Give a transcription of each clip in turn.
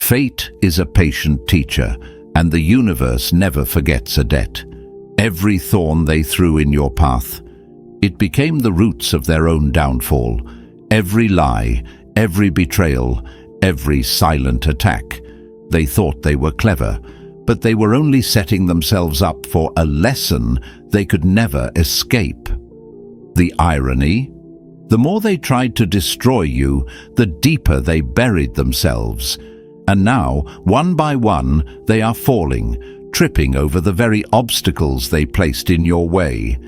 Fate is a patient teacher, and the universe never forgets a debt. Every thorn they threw in your path, it became the roots of their own downfall. Every lie, every betrayal, every silent attack. They thought they were clever, but they were only setting themselves up for a lesson they could never escape. The irony? The more they tried to destroy you, the deeper they buried themselves. And now, one by one, they are falling, tripping over the very obstacles they placed in your way.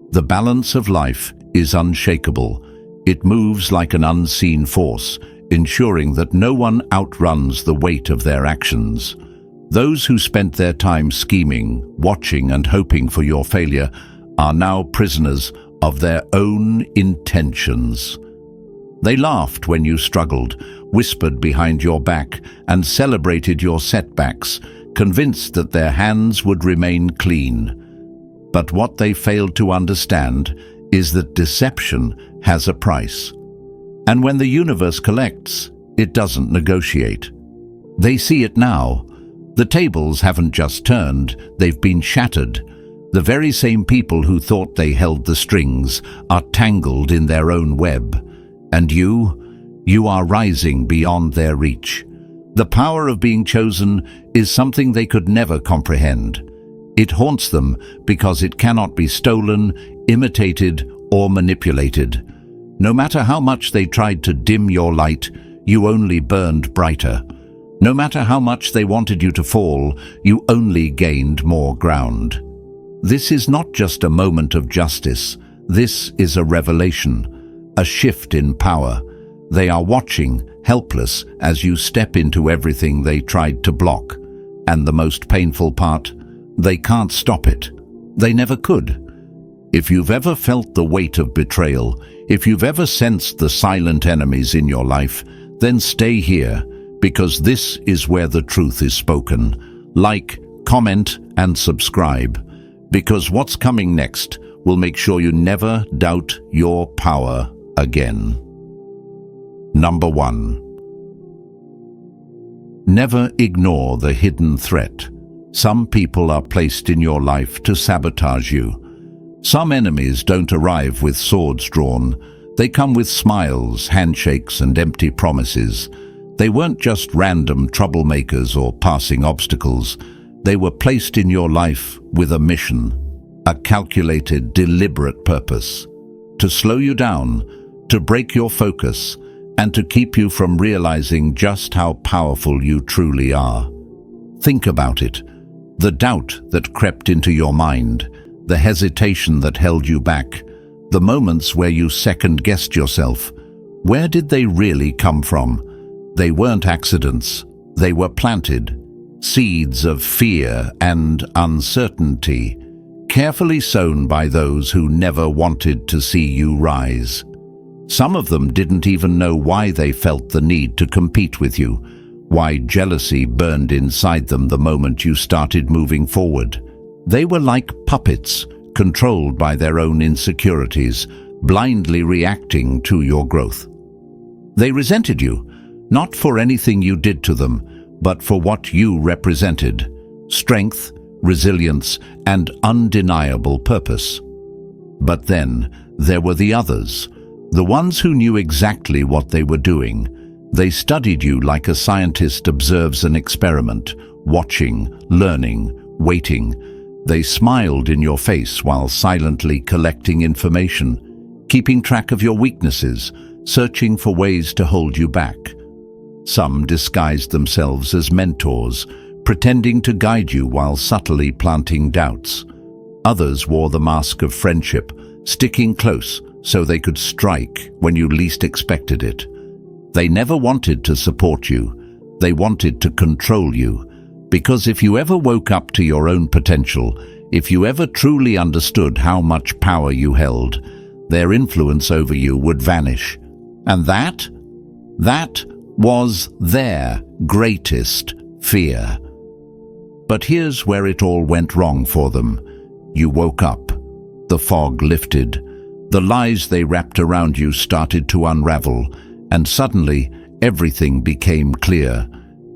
The balance of life is unshakable. It moves like an unseen force, ensuring that no one outruns the weight of their actions. Those who spent their time scheming, watching and hoping for your failure are now prisoners of their own intentions. They laughed when you struggled, whispered behind your back, and celebrated your setbacks, convinced that their hands would remain clean. But what they failed to understand is that deception has a price. And when the universe collects, it doesn't negotiate. They see it now. The tables haven't just turned, they've been shattered. The very same people who thought they held the strings are tangled in their own web. And you are rising beyond their reach. The power of being chosen is something they could never comprehend. It haunts them because it cannot be stolen, imitated, or manipulated. No matter how much they tried to dim your light, you only burned brighter. No matter how much they wanted you to fall, you only gained more ground. This is not just a moment of justice. This is a revelation, a shift in power. They are watching, helpless, as you step into everything they tried to block. And the most painful part, they can't stop it. They never could. If you've ever felt the weight of betrayal, if you've ever sensed the silent enemies in your life, then stay here, because this is where the truth is spoken. Like, comment, and subscribe, because what's coming next will make sure you never doubt your power again. Number 1. Never ignore the hidden threat. Some people are placed in your life to sabotage you. Some enemies don't arrive with swords drawn. They come with smiles, handshakes, and empty promises. They weren't just random troublemakers or passing obstacles. They were placed in your life with a mission, a calculated, deliberate purpose. To slow you down, to break your focus, and to keep you from realizing just how powerful you truly are. Think about it. The doubt that crept into your mind, the hesitation that held you back, the moments where you second-guessed yourself. Where did they really come from? They weren't accidents. They were planted. Seeds of fear and uncertainty, carefully sown by those who never wanted to see you rise. Some of them didn't even know why they felt the need to compete with you, why jealousy burned inside them the moment you started moving forward. They were like puppets, controlled by their own insecurities, blindly reacting to your growth. They resented you, not for anything you did to them, but for what you represented: strength, resilience, and undeniable purpose. But then there were the others, the ones who knew exactly what they were doing. They studied you like a scientist observes an experiment, watching, learning, waiting. They smiled in your face while silently collecting information, keeping track of your weaknesses, searching for ways to hold you back. Some disguised themselves as mentors, pretending to guide you while subtly planting doubts. Others wore the mask of friendship, sticking close so they could strike when you least expected it. They never wanted to support you. They wanted to control you. Because if you ever woke up to your own potential, if you ever truly understood how much power you held, their influence over you would vanish. And that was their greatest fear. But here's where it all went wrong for them. You woke up. The fog lifted. The lies they wrapped around you started to unravel, and suddenly everything became clear.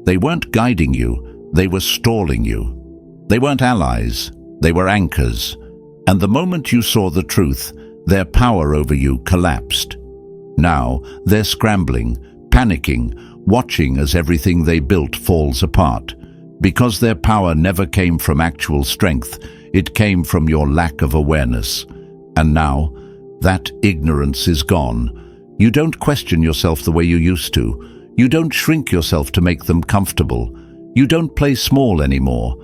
They weren't guiding you, they were stalling you. They weren't allies, they were anchors. And the moment you saw the truth, their power over you collapsed. Now, they're scrambling, panicking, watching as everything they built falls apart. Because their power never came from actual strength, it came from your lack of awareness. And now, that ignorance is gone. You don't question yourself the way you used to. You don't shrink yourself to make them comfortable. You don't play small anymore.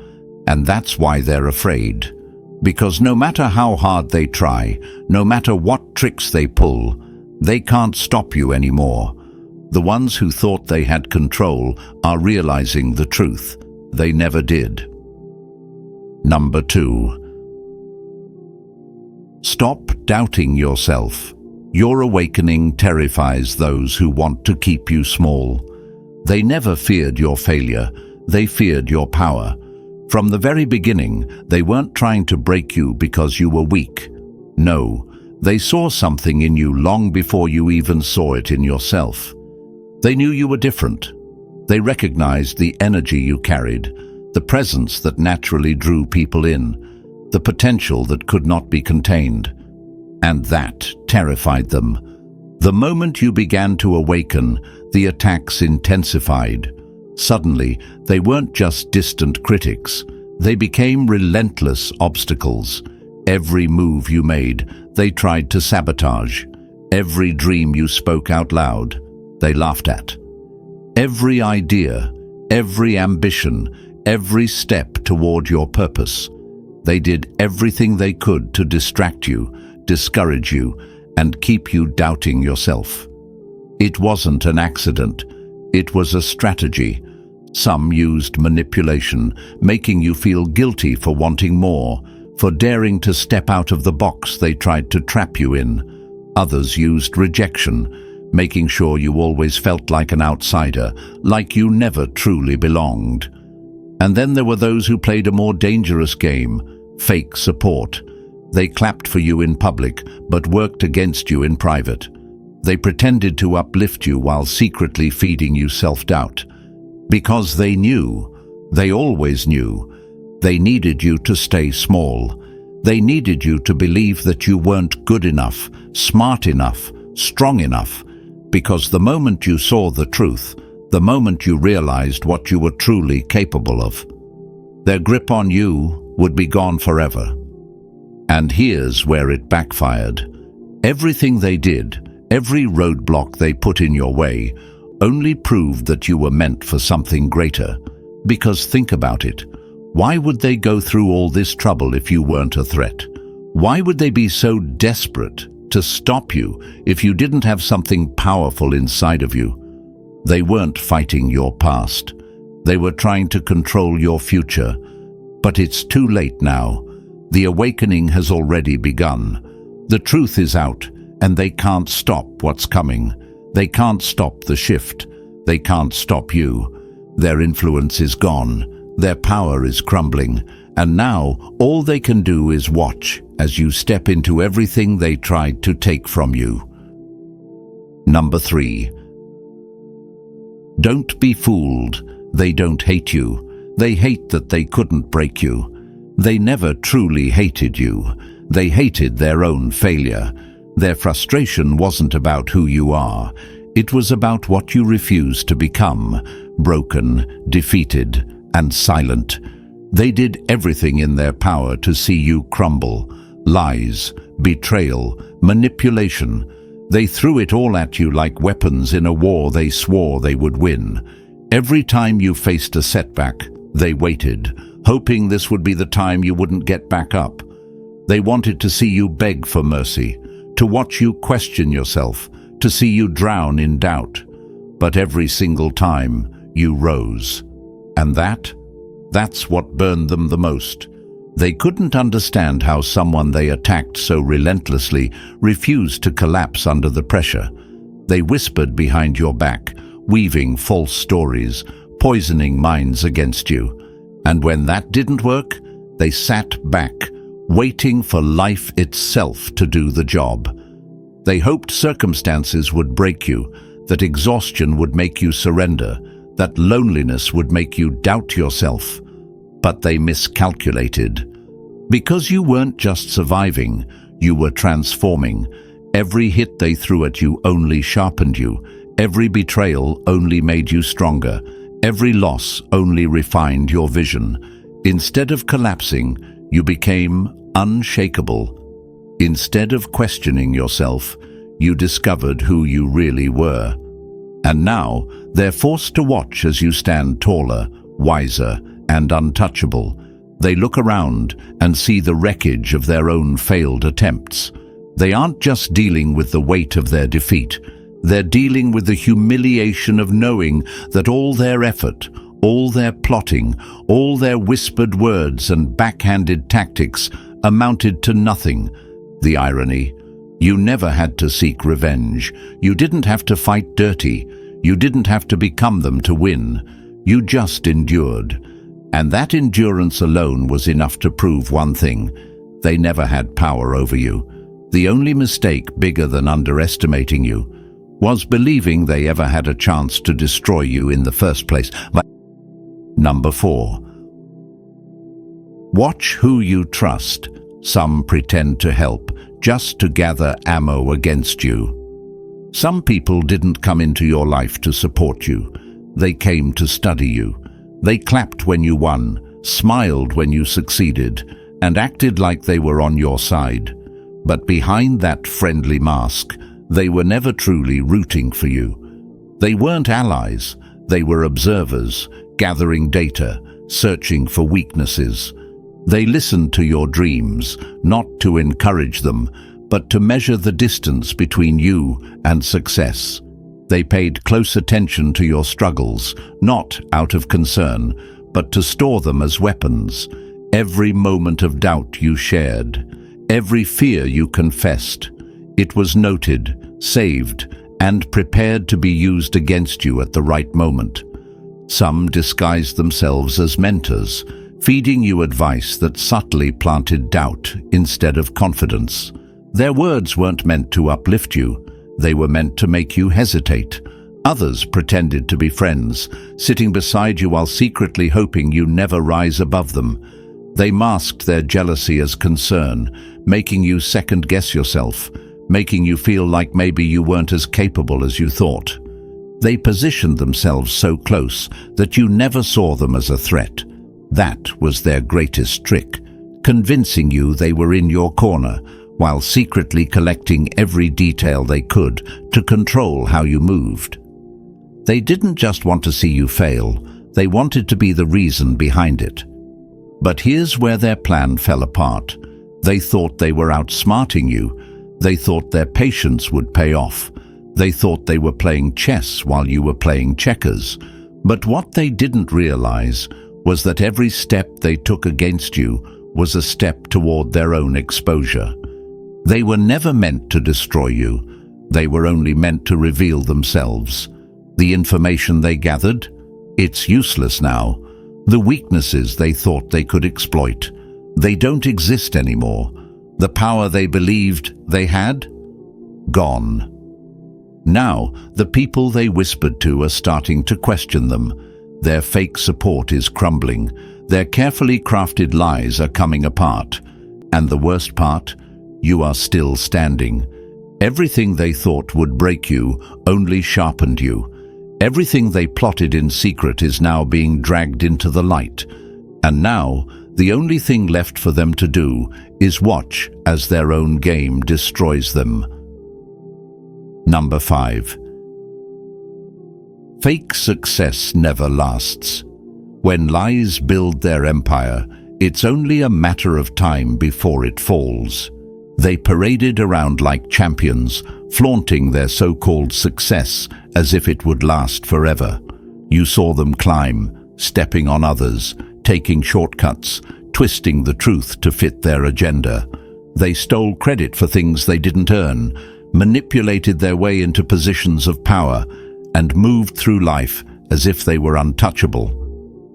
And that's why they're afraid. Because no matter how hard they try, no matter what tricks they pull, they can't stop you anymore. The ones who thought they had control are realizing the truth. They never did. Number 2. Stop doubting yourself. Your awakening terrifies those who want to keep you small. They never feared your failure. They feared your power. From the very beginning, they weren't trying to break you because you were weak. No, they saw something in you long before you even saw it in yourself. They knew you were different. They recognized the energy you carried, the presence that naturally drew people in, the potential that could not be contained. And that terrified them. The moment you began to awaken, the attacks intensified. Suddenly, they weren't just distant critics. They became relentless obstacles. Every move you made, they tried to sabotage. Every dream you spoke out loud, they laughed at. Every idea, every ambition, every step toward your purpose. They did everything they could to distract you, discourage you, and keep you doubting yourself. It wasn't an accident. It was a strategy. Some used manipulation, making you feel guilty for wanting more, for daring to step out of the box they tried to trap you in. Others used rejection, making sure you always felt like an outsider, like you never truly belonged. And then there were those who played a more dangerous game, fake support. They clapped for you in public, but worked against you in private. They pretended to uplift you while secretly feeding you self-doubt. Because they knew, they always knew, they needed you to stay small. They needed you to believe that you weren't good enough, smart enough, strong enough. Because the moment you saw the truth, the moment you realized what you were truly capable of, their grip on you would be gone forever. And here's where it backfired. Everything they did, every roadblock they put in your way, only proved that you were meant for something greater. Because think about it. Why would they go through all this trouble if you weren't a threat? Why would they be so desperate to stop you if you didn't have something powerful inside of you? They weren't fighting your past. They were trying to control your future. But it's too late now. The awakening has already begun. The truth is out, and they can't stop what's coming. They can't stop the shift. They can't stop you. Their influence is gone. Their power is crumbling. And now, all they can do is watch as you step into everything they tried to take from you. Number 3. Don't be fooled. They don't hate you. They hate that they couldn't break you. They never truly hated you. They hated their own failure. Their frustration wasn't about who you are. It was about what you refused to become, broken, defeated, and silent. They did everything in their power to see you crumble. Lies, betrayal, manipulation. They threw it all at you like weapons in a war they swore they would win. Every time you faced a setback, they waited, hoping this would be the time you wouldn't get back up. They wanted to see you beg for mercy, to watch you question yourself, to see you drown in doubt. But every single time, you rose. And that's what burned them the most. They couldn't understand how someone they attacked so relentlessly refused to collapse under the pressure. They whispered behind your back, weaving false stories, poisoning minds against you. And when that didn't work, they sat back, waiting for life itself to do the job. They hoped circumstances would break you, that exhaustion would make you surrender, that loneliness would make you doubt yourself. But they miscalculated. Because you weren't just surviving, you were transforming. Every hit they threw at you only sharpened you. Every betrayal only made you stronger. Every loss only refined your vision. Instead of collapsing, you became unshakable. Instead of questioning yourself, you discovered who you really were. And now, they're forced to watch as you stand taller, wiser, and untouchable. They look around and see the wreckage of their own failed attempts. They aren't just dealing with the weight of their defeat. They're dealing with the humiliation of knowing that all their effort, all their plotting, all their whispered words and backhanded tactics amounted to nothing. The irony: you never had to seek revenge. You didn't have to fight dirty. You didn't have to become them to win. You just endured. And that endurance alone was enough to prove one thing: they never had power over you. The only mistake bigger than underestimating you was believing they ever had a chance to destroy you in the first place. Number 4. Watch who you trust. Some pretend to help just to gather ammo against you. Some people didn't come into your life to support you. They came to study you. They clapped when you won, smiled when you succeeded, and acted like they were on your side. But behind that friendly mask, they were never truly rooting for you. They weren't allies. They were observers, gathering data, searching for weaknesses. They listened to your dreams, not to encourage them, but to measure the distance between you and success. They paid close attention to your struggles, not out of concern, but to store them as weapons. Every moment of doubt you shared, every fear you confessed, it was noted, saved, and prepared to be used against you at the right moment. Some disguised themselves as mentors, feeding you advice that subtly planted doubt instead of confidence. Their words weren't meant to uplift you. They were meant to make you hesitate. Others pretended to be friends, sitting beside you while secretly hoping you never rise above them. They masked their jealousy as concern, making you second-guess yourself, making you feel like maybe you weren't as capable as you thought. They positioned themselves so close that you never saw them as a threat. That was their greatest trick, convincing you they were in your corner, while secretly collecting every detail they could to control how you moved. They didn't just want to see you fail, they wanted to be the reason behind it. But here's where their plan fell apart. They thought they were outsmarting you. They thought their patience would pay off. They thought they were playing chess while you were playing checkers. But what they didn't realize was that every step they took against you was a step toward their own exposure. They were never meant to destroy you. They were only meant to reveal themselves. The information they gathered, it's useless now. The weaknesses they thought they could exploit, they don't exist anymore. The power they believed they had, gone. Now, the people they whispered to are starting to question them. Their fake support is crumbling. Their carefully crafted lies are coming apart. And the worst part, you are still standing. Everything they thought would break you only sharpened you. Everything they plotted in secret is now being dragged into the light. And now, the only thing left for them to do is watch as their own game destroys them. Number 5. Fake success never lasts. When lies build their empire, it's only a matter of time before it falls. They paraded around like champions, flaunting their so-called success as if it would last forever. You saw them climb, stepping on others, taking shortcuts, twisting the truth to fit their agenda. They stole credit for things they didn't earn, manipulated their way into positions of power, and moved through life as if they were untouchable.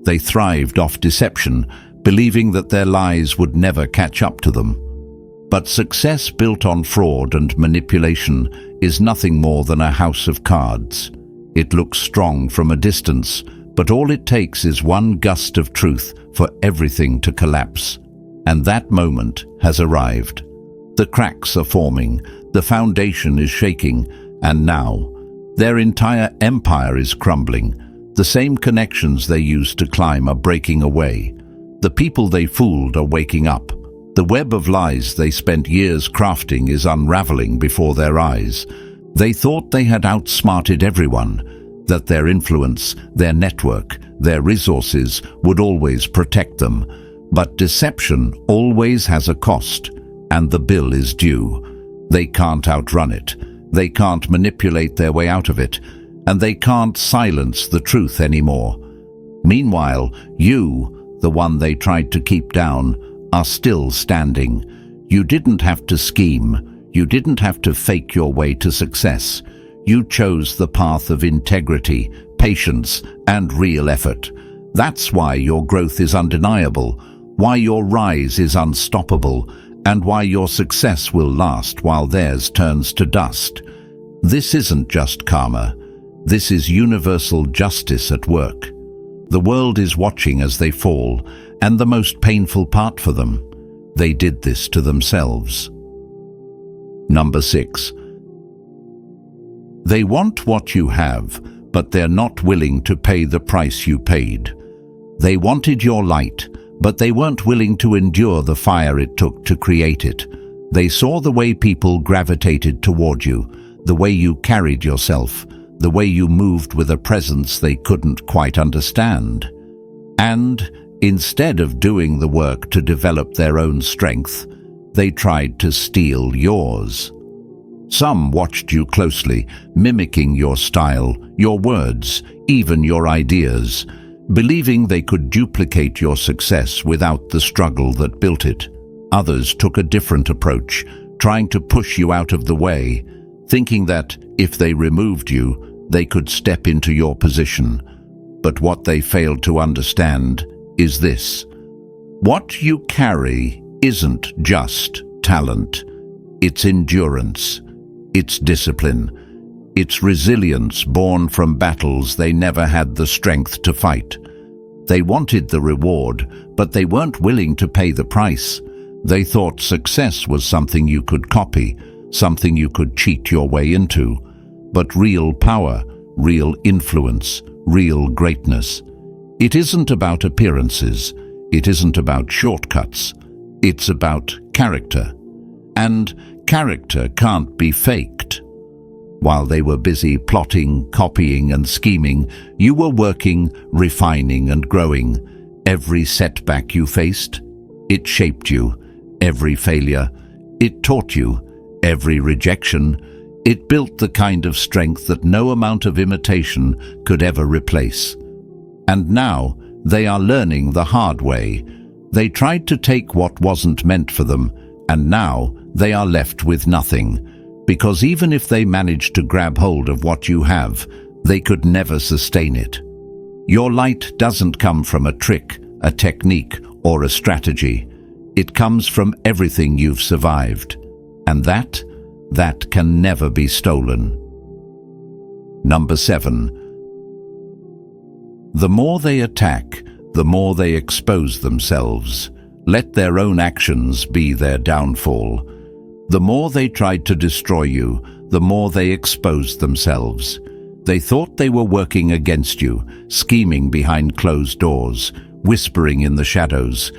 They thrived off deception, believing that their lies would never catch up to them. But success built on fraud and manipulation is nothing more than a house of cards. It looks strong from a distance, but all it takes is one gust of truth for everything to collapse. And that moment has arrived. The cracks are forming, the foundation is shaking, and now their entire empire is crumbling. The same connections they used to climb are breaking away. The people they fooled are waking up. The web of lies they spent years crafting is unraveling before their eyes. They thought they had outsmarted everyone, that their influence, their network, their resources would always protect them. But deception always has a cost, and the bill is due. They can't outrun it. They can't manipulate their way out of it, and they can't silence the truth anymore. Meanwhile, you, the one they tried to keep down, are still standing. You didn't have to scheme. You didn't have to fake your way to success. You chose the path of integrity, patience, and real effort. That's why your growth is undeniable, why your rise is unstoppable, and why your success will last while theirs turns to dust. This isn't just karma. This is universal justice at work. The world is watching as they fall, and the most painful part for them, they did this to themselves. Number 6. They want what you have, but they're not willing to pay the price you paid. They wanted your light, but they weren't willing to endure the fire it took to create it. They saw the way people gravitated toward you, the way you carried yourself, the way you moved with a presence they couldn't quite understand. And instead of doing the work to develop their own strength, they tried to steal yours. Some watched you closely, mimicking your style, your words, even your ideas, believing they could duplicate your success without the struggle that built it. Others took a different approach, trying to push you out of the way, thinking that if they removed you, they could step into your position. But what they failed to understand is this: what you carry isn't just talent. It's endurance. It's discipline. It's resilience born from battles they never had the strength to fight. They wanted the reward, but they weren't willing to pay the price. They thought success was something you could copy, something you could cheat your way into. But real power, real influence, real greatness, it isn't about appearances. It isn't about shortcuts. It's about character. And character can't be faked. While they were busy plotting, copying, and scheming, you were working, refining, and growing. Every setback you faced, it shaped you. Every failure, it taught you. Every rejection, it built the kind of strength that no amount of imitation could ever replace. And now they are learning the hard way. They tried to take what wasn't meant for them, and now they are left with nothing. Because even if they managed to grab hold of what you have, they could never sustain it. Your light doesn't come from a trick, a technique, or a strategy. It comes from everything you've survived. And that can never be stolen. Number 7. The more they attack, the more they expose themselves. Let their own actions be their downfall. The more they tried to destroy you, the more they exposed themselves. They thought they were working against you, scheming behind closed doors, whispering in the shadows.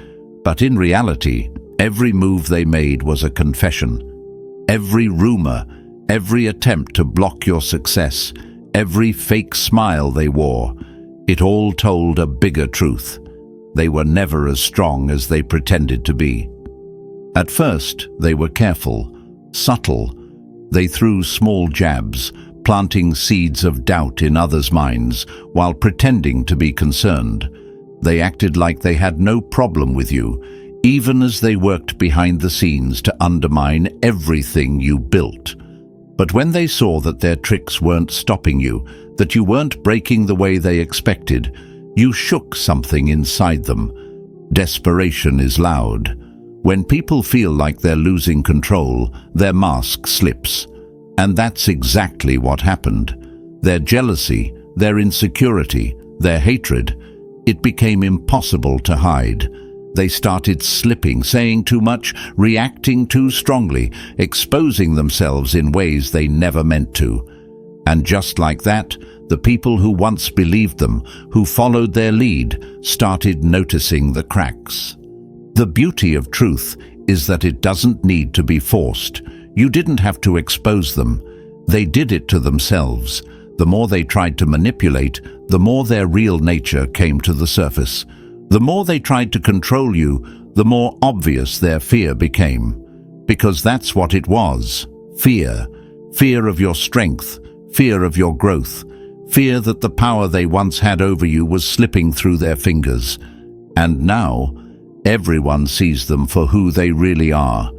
But in reality, every move they made was a confession. Every rumor, every attempt to block your success, every fake smile they wore, it all told a bigger truth. They were never as strong as they pretended to be. At first, they were careful, subtle. They threw small jabs, planting seeds of doubt in others' minds while pretending to be concerned. They acted like they had no problem with you, even as they worked behind the scenes to undermine everything you built. But when they saw that their tricks weren't stopping you, that you weren't breaking the way they expected, you shook something inside them. Desperation is loud. When people feel like they're losing control, their mask slips. And that's exactly what happened. Their jealousy, their insecurity, their hatred, it became impossible to hide. They started slipping, saying too much, reacting too strongly, exposing themselves in ways they never meant to. And just like that, the people who once believed them, who followed their lead, started noticing the cracks. The beauty of truth is that it doesn't need to be forced. You didn't have to expose them. They did it to themselves. The more they tried to manipulate, the more their real nature came to the surface. The more they tried to control you, the more obvious their fear became. Because that's what it was. Fear. Fear of your strength. Fear of your growth. Fear that the power they once had over you was slipping through their fingers. And now, everyone sees them for who they really are.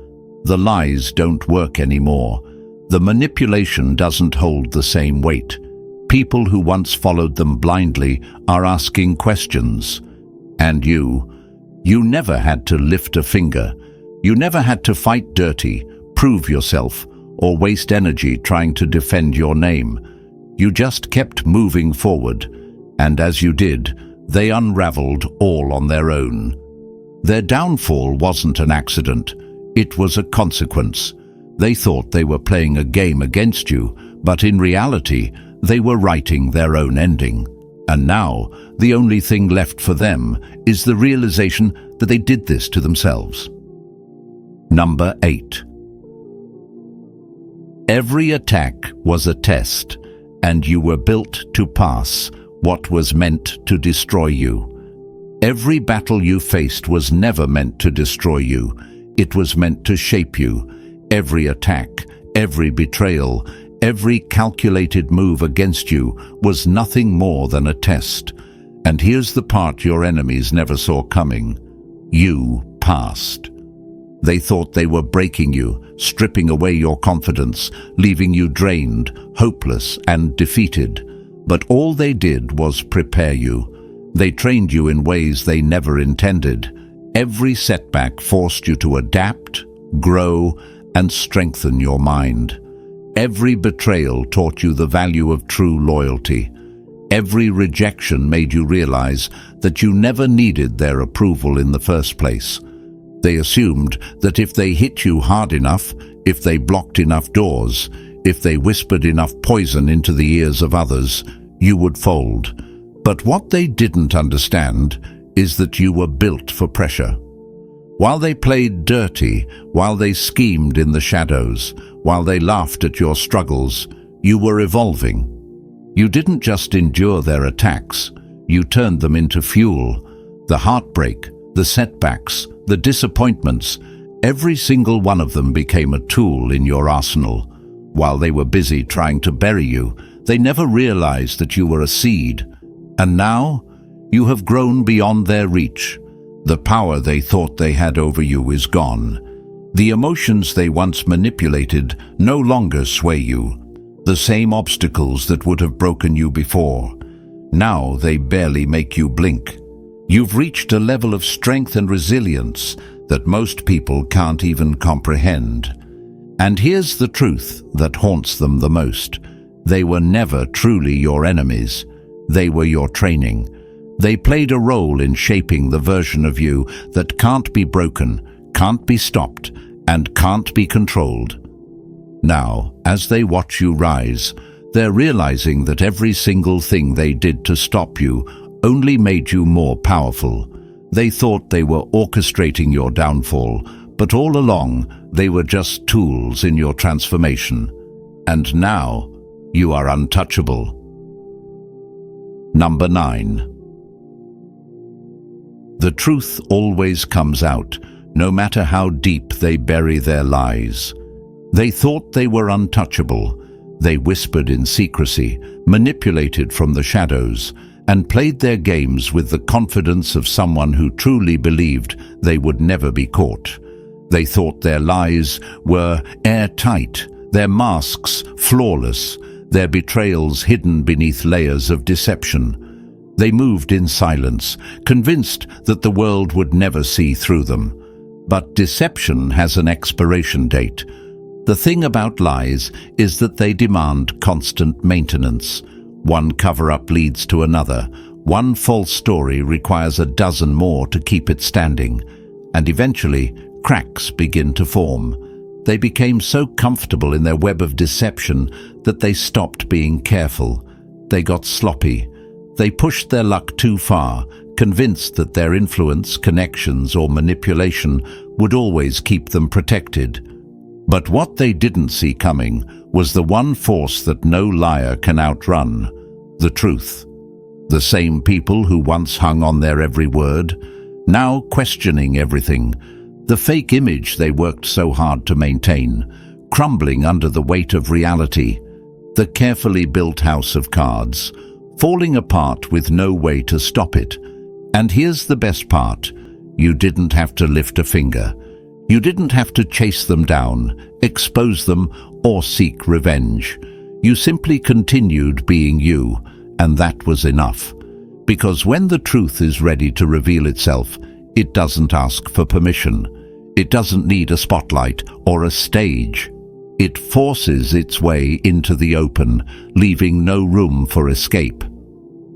The lies don't work anymore. The manipulation doesn't hold the same weight. People who once followed them blindly are asking questions. And you never had to lift a finger. You never had to fight dirty, prove yourself, or waste energy trying to defend your name. You just kept moving forward, and as you did, they unraveled all on their own. Their downfall wasn't an accident. It was a consequence. They thought they were playing a game against you, but in reality, they were writing their own ending. And now, the only thing left for them is the realization that they did this to themselves. Number 8. Every attack was a test, and you were built to pass what was meant to destroy you. Every battle you faced was never meant to destroy you. It was meant to shape you. Every attack, every betrayal, every calculated move against you was nothing more than a test. And here's the part your enemies never saw coming. You passed. They thought they were breaking you, stripping away your confidence, leaving you drained, hopeless, and defeated. But all they did was prepare you. They trained you in ways they never intended. Every setback forced you to adapt, grow, and strengthen your mind. Every betrayal taught you the value of true loyalty. Every rejection made you realize that you never needed their approval in the first place. They assumed that if they hit you hard enough, if they blocked enough doors, if they whispered enough poison into the ears of others, you would fold. But what they didn't understand is that you were built for pressure. While they played dirty, while they schemed in the shadows, while they laughed at your struggles, you were evolving. You didn't just endure their attacks, you turned them into fuel. The heartbreak, the setbacks, the disappointments, every single one of them became a tool in your arsenal. While they were busy trying to bury you, they never realized that you were a seed. And now, you have grown beyond their reach. The power they thought they had over you is gone. The emotions they once manipulated no longer sway you. The same obstacles that would have broken you before. Now they barely make you blink. You've reached a level of strength and resilience that most people can't even comprehend. And here's the truth that haunts them the most. They were never truly your enemies. They were your training. They played a role in shaping the version of you that can't be broken, can't be stopped, and can't be controlled. Now, as they watch you rise, they're realizing that every single thing they did to stop you only made you more powerful. They thought they were orchestrating your downfall, but all along they were just tools in your transformation. And now, you are untouchable. Number 9. The truth always comes out, no matter how deep they bury their lies. They thought they were untouchable. They whispered in secrecy, manipulated from the shadows, and played their games with the confidence of someone who truly believed they would never be caught. They thought their lies were airtight, their masks flawless, their betrayals hidden beneath layers of deception. They moved in silence, convinced that the world would never see through them. But deception has an expiration date. The thing about lies is that they demand constant maintenance. One cover-up leads to another. One false story requires a dozen more to keep it standing. And eventually, cracks begin to form. They became so comfortable in their web of deception that they stopped being careful. They got sloppy. They pushed their luck too far, convinced that their influence, connections, or manipulation would always keep them protected. But what they didn't see coming was the one force that no liar can outrun: the truth. The same people who once hung on their every word, now questioning everything. The fake image they worked so hard to maintain, crumbling under the weight of reality. The carefully built house of cards, falling apart with no way to stop it. And here's the best part: you didn't have to lift a finger. You didn't have to chase them down, expose them, or seek revenge. You simply continued being you, and that was enough. Because when the truth is ready to reveal itself, it doesn't ask for permission. It doesn't need a spotlight or a stage. It forces its way into the open, leaving no room for escape.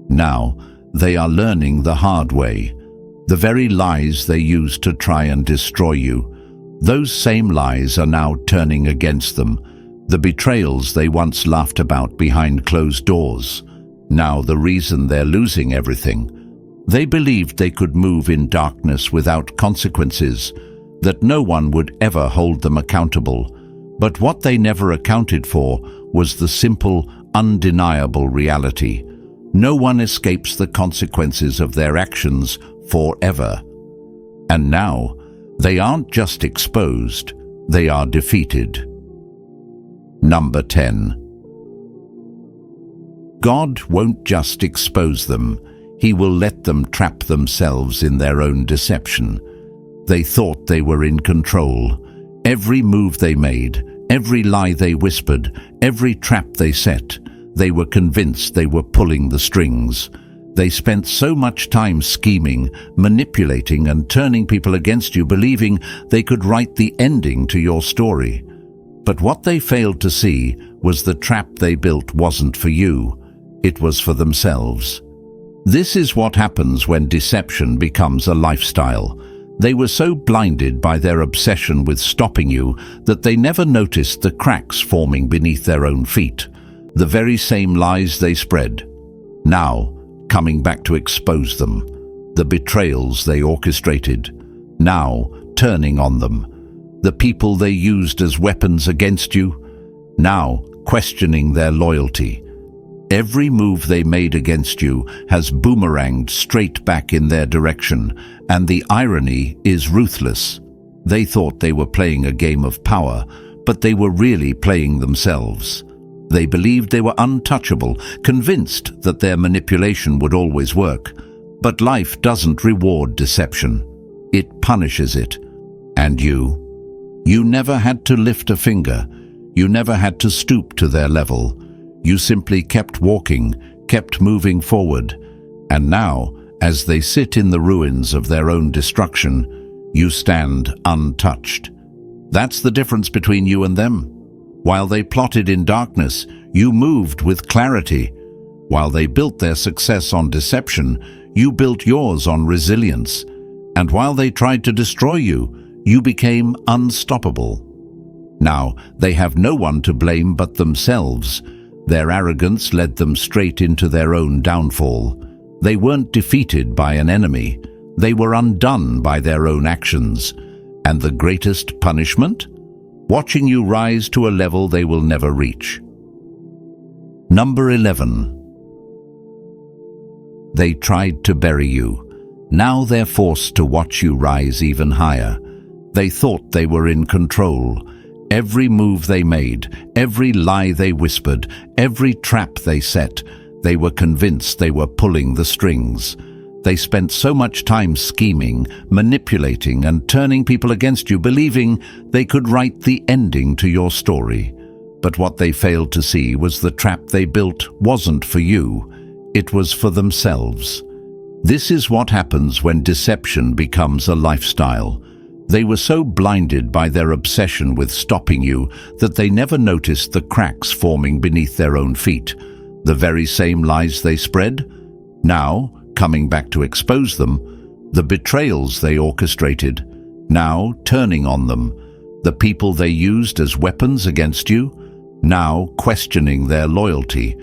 Now, they are learning the hard way. The very lies they used to try and destroy you, those same lies are now turning against them. The betrayals they once laughed about behind closed doors, now the reason they're losing everything. They believed they could move in darkness without consequences, that no one would ever hold them accountable. But what they never accounted for was the simple, undeniable reality. No one escapes the consequences of their actions forever. And now, they aren't just exposed, they are defeated. Number 10. God won't just expose them, He will let them trap themselves in their own deception. They thought they were in control. Every move they made, every lie they whispered, every trap they set, they were convinced they were pulling the strings. They spent so much time scheming, manipulating, and turning people against you, believing they could write the ending to your story. But what they failed to see was the trap they built wasn't for you. It was for themselves. This is what happens when deception becomes a lifestyle. They were so blinded by their obsession with stopping you that they never noticed the cracks forming beneath their own feet. The very same lies they spread, now coming back to expose them. The betrayals they orchestrated, now turning on them. The people they used as weapons against you, now questioning their loyalty. Every move they made against you has boomeranged straight back in their direction, and the irony is ruthless. They thought they were playing a game of power, but they were really playing themselves. They believed they were untouchable, convinced that their manipulation would always work. But life doesn't reward deception. It punishes it. And you never had to lift a finger. You never had to stoop to their level. You simply kept walking, kept moving forward. And now, as they sit in the ruins of their own destruction, you stand untouched. That's the difference between you and them. While they plotted in darkness, you moved with clarity. While they built their success on deception, you built yours on resilience. And while they tried to destroy you, you became unstoppable. Now, they have no one to blame but themselves. Their arrogance led them straight into their own downfall. They weren't defeated by an enemy. They were undone by their own actions. And the greatest punishment? Watching you rise to a level they will never reach. Number 11. They tried to bury you. Now they're forced to watch you rise even higher. They thought they were in control. Every move they made, every lie they whispered, every trap they set, they were convinced they were pulling the strings. They spent so much time scheming, manipulating, and turning people against you, believing they could write the ending to your story. But what they failed to see was the trap they built wasn't for you. It was for themselves. This is what happens when deception becomes a lifestyle. They were so blinded by their obsession with stopping you that they never noticed the cracks forming beneath their own feet. The very same lies they spread, now, coming back to expose them, the betrayals they orchestrated, now turning on them, the people they used as weapons against you, now questioning their loyalty.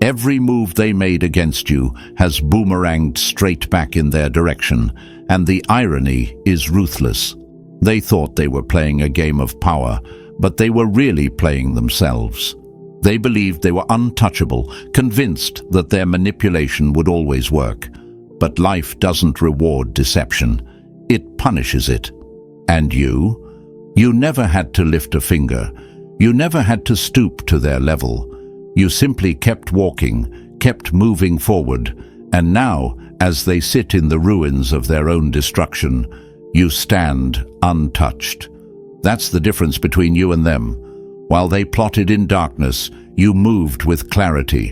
Every move they made against you has boomeranged straight back in their direction, and the irony is ruthless. They thought they were playing a game of power, but they were really playing themselves. They believed they were untouchable, convinced that their manipulation would always work. But life doesn't reward deception. It punishes it. And you? You never had to lift a finger. You never had to stoop to their level. You simply kept walking, kept moving forward, and now, as they sit in the ruins of their own destruction, you stand untouched. That's the difference between you and them. While they plotted in darkness, you moved with clarity.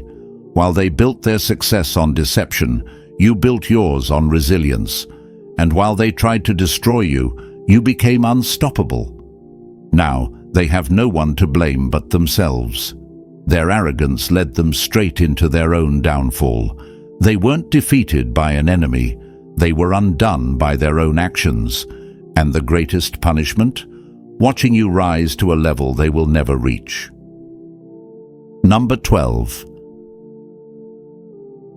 While they built their success on deception, you built yours on resilience. And while they tried to destroy you, you became unstoppable. Now, they have no one to blame but themselves. Their arrogance led them straight into their own downfall. They weren't defeated by an enemy. They were undone by their own actions. And the greatest punishment? Watching you rise to a level they will never reach. Number 12.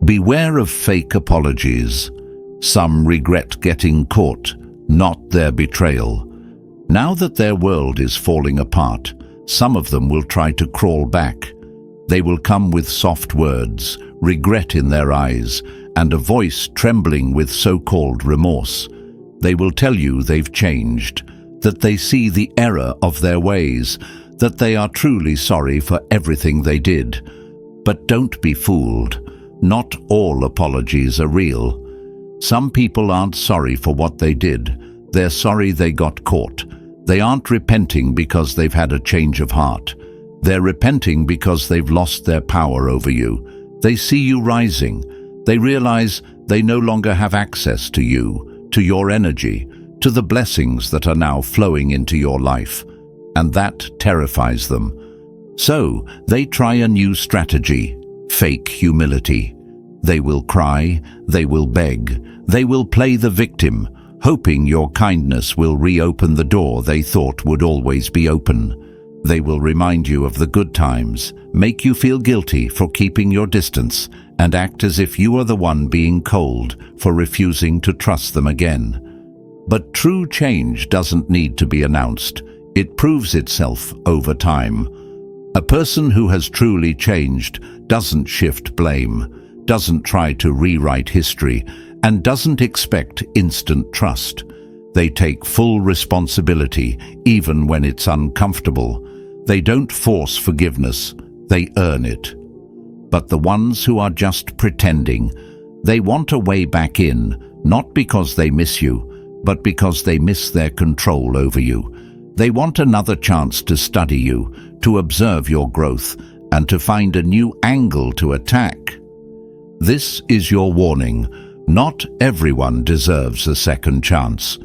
Beware of fake apologies. Some regret getting caught, not their betrayal. Now that their world is falling apart, some of them will try to crawl back. They will come with soft words, regret in their eyes, and a voice trembling with so-called remorse. They will tell you they've changed, that they see the error of their ways, that they are truly sorry for everything they did. But don't be fooled. Not all apologies are real. Some people aren't sorry for what they did. They're sorry they got caught. They aren't repenting because they've had a change of heart. They're repenting because they've lost their power over you. They see you rising. They realize they no longer have access to you, to your energy, to the blessings that are now flowing into your life. And that terrifies them. So they try a new strategy, fake humility. They will cry, they will beg, they will play the victim, hoping your kindness will reopen the door they thought would always be open. They will remind you of the good times, make you feel guilty for keeping your distance, and act as if you are the one being cold for refusing to trust them again. But true change doesn't need to be announced. It proves itself over time. A person who has truly changed doesn't shift blame, doesn't try to rewrite history, and doesn't expect instant trust. They take full responsibility, even when it's uncomfortable. They don't force forgiveness, they earn it. But the ones who are just pretending, they want a way back in, not because they miss you, but because they miss their control over you. They want another chance to study you, to observe your growth, and to find a new angle to attack. This is your warning. Not everyone deserves a second chance.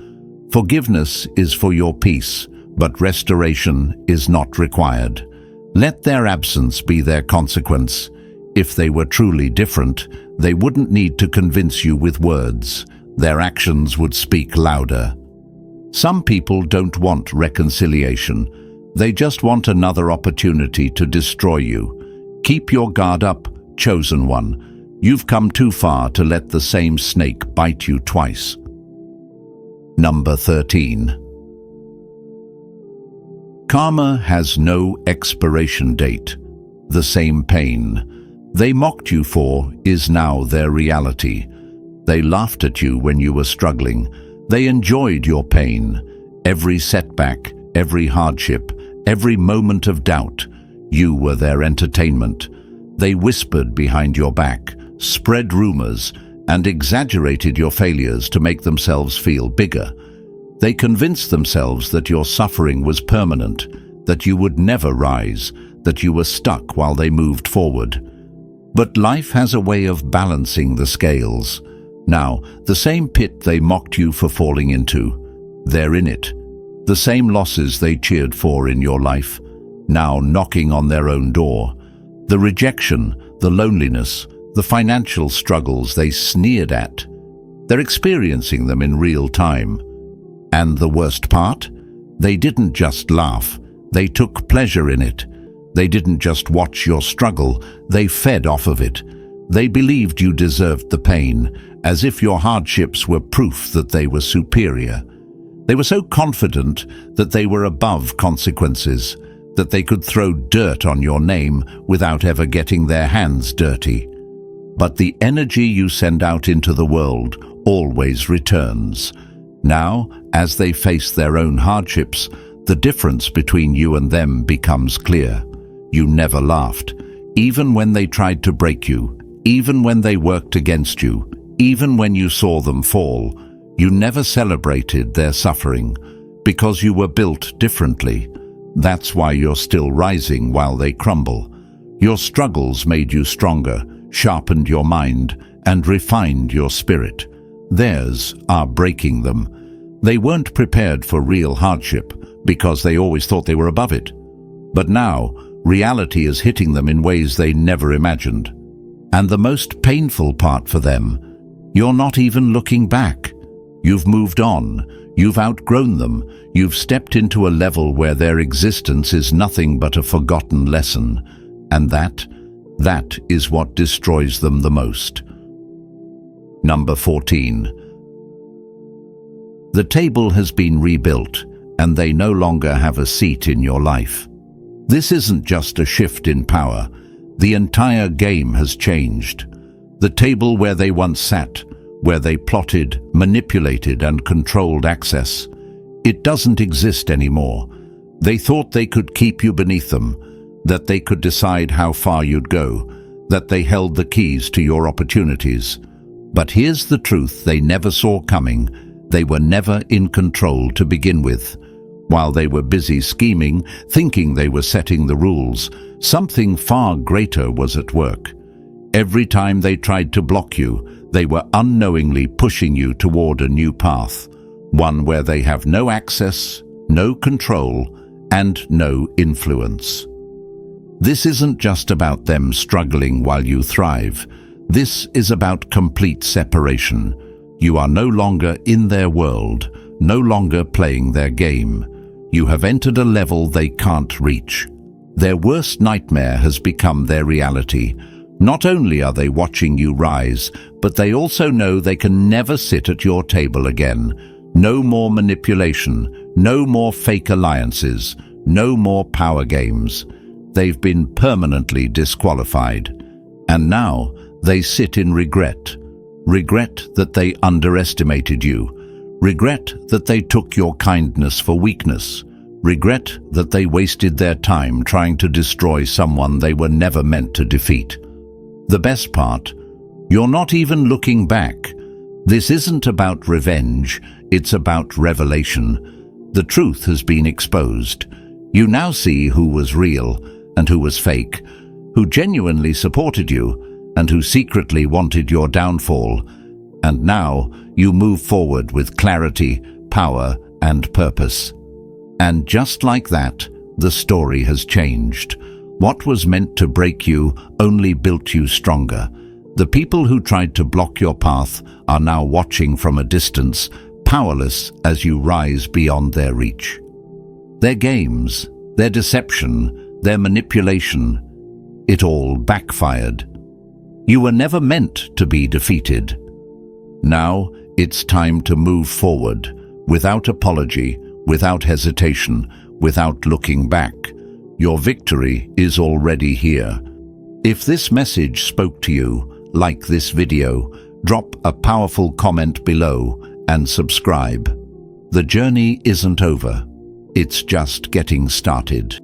Forgiveness is for your peace, but restoration is not required. Let their absence be their consequence. If they were truly different, they wouldn't need to convince you with words. Their actions would speak louder. Some people don't want reconciliation. They just want another opportunity to destroy you. Keep your guard up, chosen one. You've come too far to let the same snake bite you twice. Number 13. Karma has no expiration date. The same pain they mocked you for is now their reality. They laughed at you when you were struggling. They enjoyed your pain. Every setback, every hardship, every moment of doubt, you were their entertainment. They whispered behind your back, spread rumors, and exaggerated your failures to make themselves feel bigger. They convinced themselves that your suffering was permanent, that you would never rise, that you were stuck while they moved forward. But life has a way of balancing the scales. Now, the same pit they mocked you for falling into, They're in it. The same losses they cheered for in your life, now knocking on their own door. The rejection, the loneliness, the financial struggles they sneered at. They're experiencing them in real time. And the worst part? They didn't just laugh. They took pleasure in it. They didn't just watch your struggle. They fed off of it. They believed you deserved the pain, as if your hardships were proof that they were superior. They were so confident that they were above consequences, that they could throw dirt on your name without ever getting their hands dirty. But the energy you send out into the world always returns. Now, as they face their own hardships, the difference between you and them becomes clear. You never laughed, even when they tried to break you, even when they worked against you, even when you saw them fall. You never celebrated their suffering, because you were built differently. That's why you're still rising while they crumble. Your struggles made you stronger, sharpened your mind, and refined your spirit. Theirs are breaking them. They weren't prepared for real hardship, because they always thought they were above it. But now, reality is hitting them in ways they never imagined. And the most painful part for them, you're not even looking back. You've moved on, you've outgrown them, you've stepped into a level where their existence is nothing but a forgotten lesson. And that is what destroys them the most. Number 14. The table has been rebuilt, and they no longer have a seat in your life. This isn't just a shift in power. The entire game has changed. The table where they once sat, where they plotted, manipulated, and controlled access, it doesn't exist anymore. They thought they could keep you beneath them, that they could decide how far you'd go, that they held the keys to your opportunities. But here's the truth they never saw coming. They were never in control to begin with. While they were busy scheming, thinking they were setting the rules, something far greater was at work. Every time they tried to block you, they were unknowingly pushing you toward a new path, one where they have no access, no control, and no influence. This isn't just about them struggling while you thrive. This is about complete separation. You are no longer in their world, no longer playing their game. You have entered a level they can't reach. Their worst nightmare has become their reality. Not only are they watching you rise, but they also know they can never sit at your table again. No more manipulation, no more fake alliances, no more power games. They've been permanently disqualified. And now they sit in regret. Regret that they underestimated you. Regret that they took your kindness for weakness. Regret that they wasted their time trying to destroy someone they were never meant to defeat. The best part, you're not even looking back. This isn't about revenge, it's about revelation. The truth has been exposed. You now see who was real and who was fake, who genuinely supported you and who secretly wanted your downfall. And now you move forward with clarity, power, and purpose. And just like that, the story has changed. What was meant to break you only built you stronger. The people who tried to block your path are now watching from a distance, powerless as you rise beyond their reach. Their games, their deception, their manipulation, it all backfired. You were never meant to be defeated. Now it's time to move forward, without apology, without hesitation, without looking back. Your victory is already here. If this message spoke to you, like this video, drop a powerful comment below and subscribe. The journey isn't over. It's just getting started.